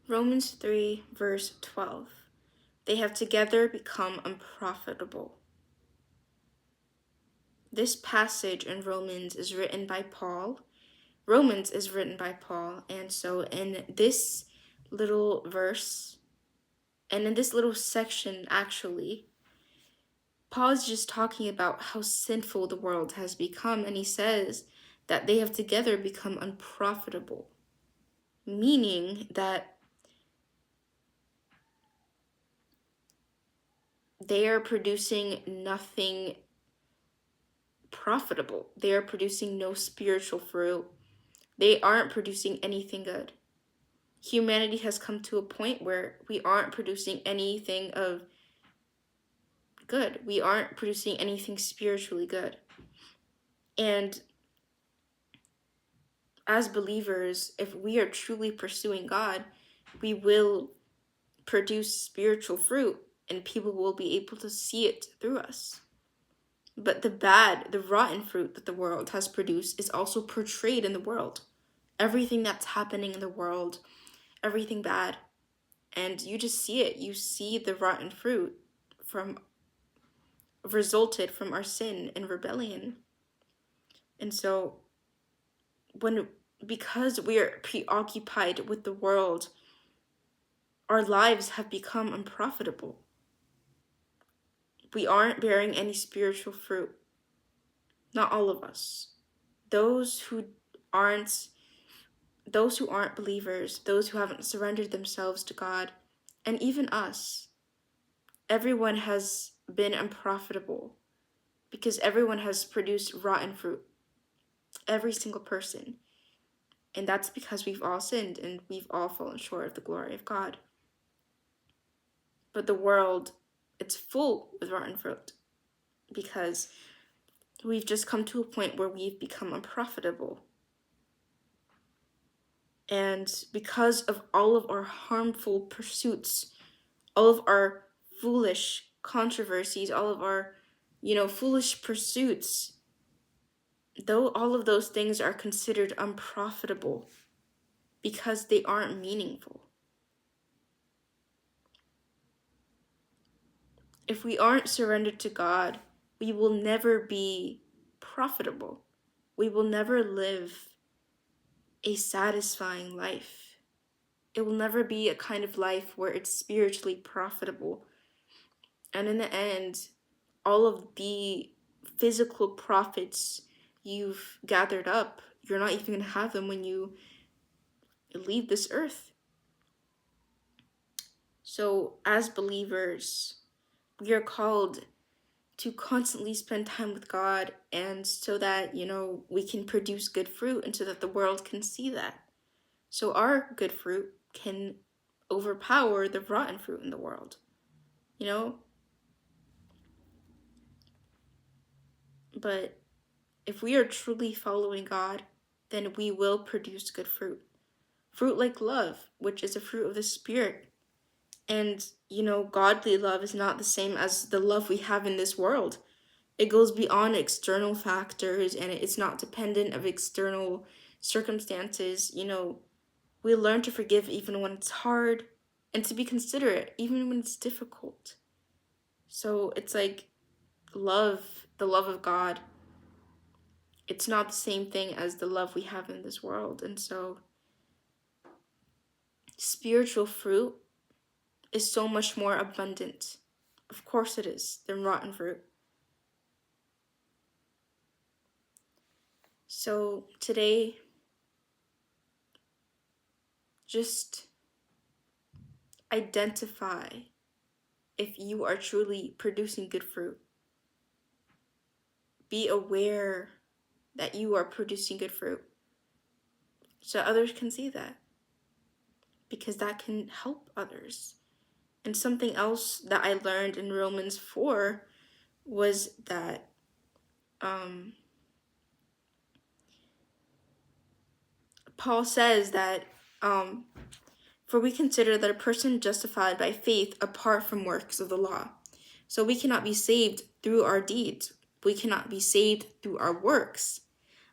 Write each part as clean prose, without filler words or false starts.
Romans 3, verse 12. They have together become unprofitable. This passage in Romans is written by Paul. Romans is written by Paul, and so in this little verse, and in this little section actually, Paul is just talking about how sinful the world has become, and he says that they have together become unprofitable, meaning that they are producing nothing profitable. They are producing no spiritual fruit. They aren't producing anything good. Humanity has come to a point where we aren't producing anything of good. We aren't producing anything spiritually good. And as believers, if we are truly pursuing God, we will produce spiritual fruit and people will be able to see it through us. But the rotten fruit that the world has produced is also portrayed in the world. Everything that's happening in the world, everything bad. And you just see it. You see the rotten fruit resulted from our sin and rebellion. And so because we are preoccupied with the world, our lives have become unprofitable. We aren't bearing any spiritual fruit. Not all of us. Those who aren't believers, those who haven't surrendered themselves to God, and even us, everyone has been unprofitable because everyone has produced rotten fruit. Every single person. And that's because we've all sinned and we've all fallen short of the glory of God. But the world, it's full with rotten fruit because we've just come to a point where we've become unprofitable. And because of all of our harmful pursuits, all of our foolish controversies, all of our, foolish pursuits, though all of those things are considered unprofitable because they aren't meaningful. If we aren't surrendered to God, we will never be profitable. We will never live a satisfying life. It will never be a kind of life where it's spiritually profitable. And in the end, all of the physical profits you've gathered up, you're not even going to have them when you leave this earth. So, as believers, we are called to constantly spend time with God, and so that, we can produce good fruit and so that the world can see that. So our good fruit can overpower the rotten fruit in the world, But if we are truly following God, then we will produce good fruit. Fruit like love, which is a fruit of the Spirit. And, godly love is not the same as the love we have in this world. It goes beyond external factors and it's not dependent of external circumstances. We learn to forgive even when it's hard and to be considerate even when it's difficult. So it's like the love of God. It's not the same thing as the love we have in this world. And so spiritual fruit is so much more abundant. Of course it is, than rotten fruit. So today, just identify if you are truly producing good fruit. Be aware that you are producing good fruit so others can see that, because that can help others. And something else that I learned in Romans 4 was that Paul says that for we consider that a person justified by faith apart from works of the law. So we cannot be saved through our deeds. We cannot be saved through our works.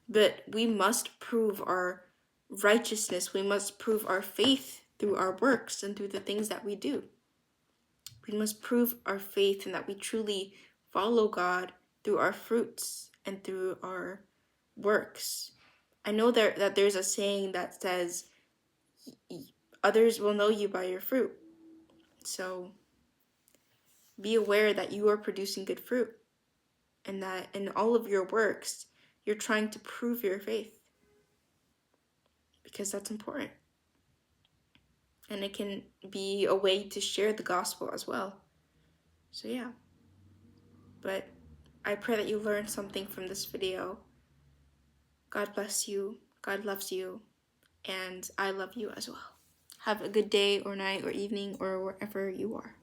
But we must prove our righteousness. We must prove our faith through our works and through the things that we do. We must prove our faith and that we truly follow God through our fruits and through our works. I know that there's a saying that says, others will know you by your fruit. So be aware that you are producing good fruit and that in all of your works, you're trying to prove your faith, because that's important. And it can be a way to share the gospel as well. So yeah. But I pray that you learned something from this video. God bless you. God loves you. And I love you as well. Have a good day or night or evening or wherever you are.